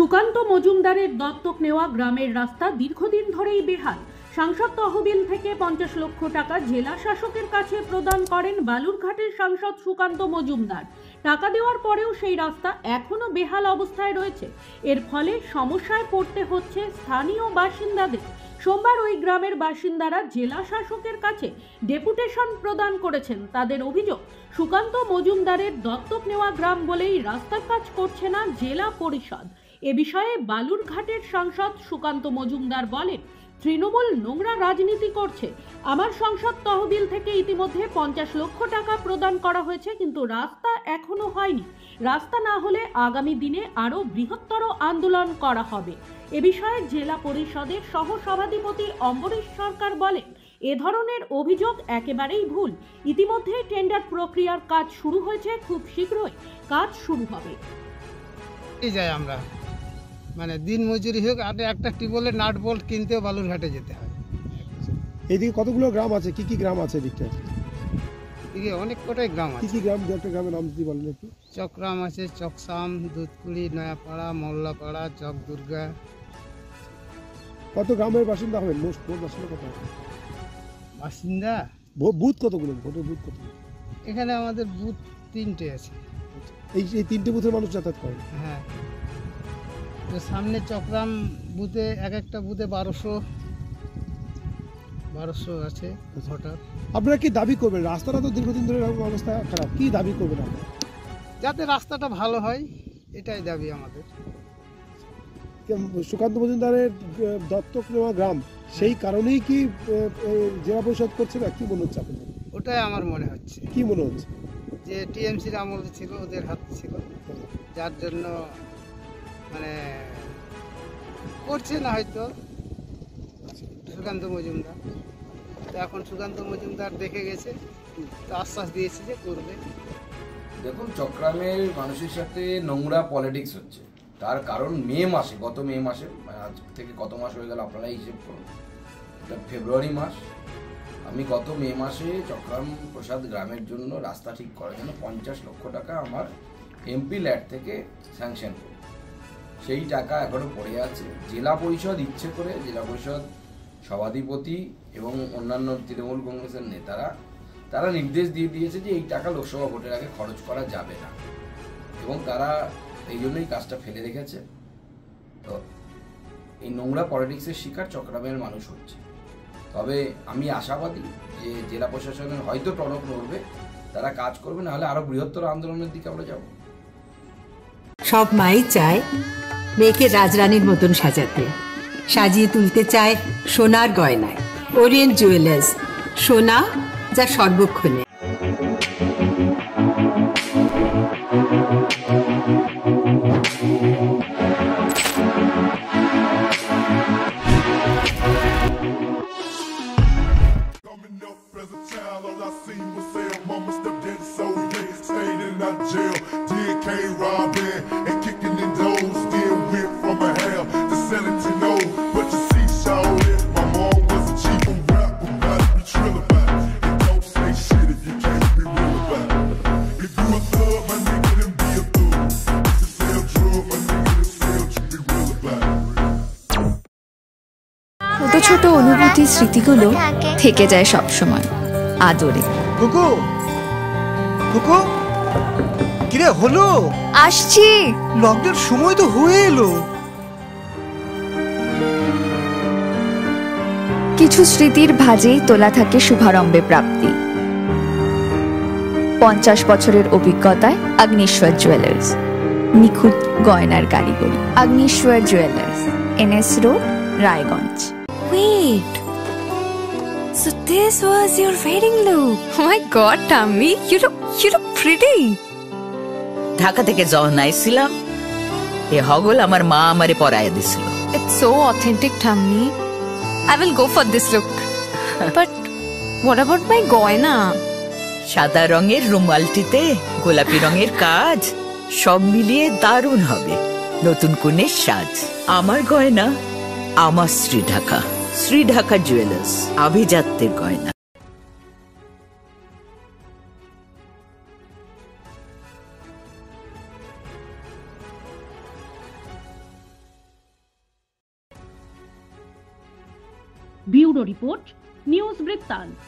সুকান্ত মজুমদারের দত্তক নেওয়া গ্রামের রাস্তা দীর্ঘদিন ধরেই বেহাল। সাংসদ তহবিল থেকে 50 লক্ষ টাকা জেলা শাসকের কাছে প্রদান করেন বালুরঘাটের সাংসদ সুকান্ত মজুমদার। টাকা দেওয়ার পরেও সেই রাস্তা এখনো বেহাল অবস্থায় রয়েছে। এর ফলে সমস্যায় পড়তে হচ্ছে স্থানীয় বাসিন্দাদের। সোমবার ওই গ্রামের বাসিন্দারা জেলা শাসকের কাছে ডেপুটেশন প্রদান করেছেন। তাদের অভিযোগ, সুকান্ত মজুমদারের দত্তক নেওয়া গ্রাম বলেই রাস্তার কাজ করছে না জেলা পরিষদ। এ বিষয়ে বালুরঘাটের সাংসদ সুকান্ত মজুমদার বলেন, তৃণমূল নোংরা রাজনীতি করছে। আমার সংসদ তহবিল থেকে ইতিমধ্যে 50 লক্ষ টাকা প্রদান করা হয়েছে, কিন্তু রাস্তা এখনো হয়নি। রাস্তা না হলে আগামী দিনে আরো বৃহত্তর আন্দোলন করা হবে। এ বিষয়ে জেলা পরিষদের সহ সভাধিপতি অম্বরীশ সরকার বলেন, এ ধরনের অভিযোগ একেবারেই ভুল। ইতিমধ্যে টেন্ডার প্রক্রিয়ার কাজ শুরু হয়েছে, খুব শীঘ্রই কাজ শুরু হবে। আমরা মানে দিন মজুরি হোক, আর একটা টিউবওয়েলের নাট বোল্ট কিনতেও বালুরঘাটে যেতে হয়। এইদিকে কতগুলো গ্রাম আছে, কি কি গ্রাম আছে এদিকটা? এদিকে অনেক কটাই গ্রাম আছে। কি কি গ্রাম, দু একটা গ্রামের নাম যদি বলেন একটু। চক্রাম আছে, চকসাম, দুধকুড়ি, নয়াপাড়া, মোল্লাপাড়া, চক দুর্গা। কত গ্রামের বাসিন্দা হবেন? মোট বাসিন্দা কত বাসিন্দা? বুথ কতগুলো? ভোটের বুথ কতগুলো? এখানে আমাদের বুথ 3টে আছে। এই 3টে বুথের মানুষ যাতায়াত করেন? হ্যাঁ, তো সামনে চক্রাম বুথে একটা বুথে 1200 আছে ভোটার। আপনারা কি দাবি করবেন? রাস্তাটা তো দীর্ঘদিন ধরে এরকম অবস্থা খারাপ, কি দাবি করবেন আপনারা? যাতে রাস্তাটা ভালো হয়, এটাই দাবি আমাদের। সুকান্ত মজুমদারের দত্তক নেওয়া গ্রাম, সেই কারণেই কি জেলা পরিষদ করছে না? কি মনে হচ্ছে আপনাদের? ওটাই আমার মনে হচ্ছে। কি মনে হচ্ছে? যে টিএমসির আমল ছিল, ওদের হাত ছিল, যার জন্য মানে করছে না হয়তো সুকান্ত মজুমদার। তো এখন সুকান্ত মজুমদার দেখে গেছে, তো আশ্বাস দিয়েছে যে করবে। দেখুন, চক্রামের মানুষের সাথে নোংরা পলিটিক্স হচ্ছে। তার কারণ গত মে মাসে, আজ থেকে কত মাস হয়ে গেল আপনারা হিসেব করুন, এটা ফেব্রুয়ারি মাস। আমি গত মে মাসে চক্রাম প্রসাদ গ্রামের জন্য রাস্তা ঠিক করার জন্য 50 লক্ষ টাকা আমার এমপি ল্যাড থেকে স্যাংশন করি। সেই টাকা এখনো পড়ে আছে। জেলা পরিষদ ইচ্ছে করে, জেলা পরিষদ সভাধিপতি এবং অন্যান্য তৃণমূল কংগ্রেসের নেতারা তারা নির্দেশ দিয়ে দিয়েছে যে এই টাকা লোকসভা ভোটের আগে খরচ করা যাবে না, এবং তারা এই জন্যই কাজটা ফেলে রেখেছে। তো এই নোংরা পলিটিক্সের শিকার চক্রামের মানুষ হচ্ছে। তবে আমি আশাবাদী যে জেলা প্রশাসনের হয়তো টনক নড়বে, তারা কাজ করবে, না হলে আরো বৃহত্তর আন্দোলনের দিকে আমরা যাব। সব মাই চায় মেয়েকে রাজরানীর মতন সাজাতে, সাজিয়ে তুলতে চায় সোনার গয়নায়। ওরিয়েন্ট জুয়েলার্স, সোনা যা সর্বক্ষণে। ছোট ছোট অনুভূতি, স্মৃতিগুলো থেকে যায় সব সময় আদরে। কুকু কুকু, কিরে হলো? আসছি। লকডাউন সময় তো হয়ে এলো। কিছু স্মৃতির ভাজেই তোলা থাকে শুভারম্ভে প্রাপ্তি। 50 বছরের অভিজ্ঞতায় অগ্নিশ্বর জুয়েলার্স, নিখুঁত গয়নার কারিগরি। Agnishwar jewellers, NS road, Raiganj. Wait, so this was your wedding look? Oh my God, Tammy, you look pretty. Dhaka থেকে যখন আইছিলাম, এ হগল আমার মা আমারে পরাইয়া দিছিল। It's so authentic, Tammy. I will go for this look. But what about my goina? সাদা রঙের রুমালটিতে গোলাপি রঙের কাজ, সব মিলিয়ে দারুণ হবে নতুন কনের সাজ। আমার গয়না আমার শ্রী ঢাকা জুয়েলার্স, আভিজাত্যের গয়না। ব্যুরো রিপোর্ট, নিউজ বৃত্তান্ত।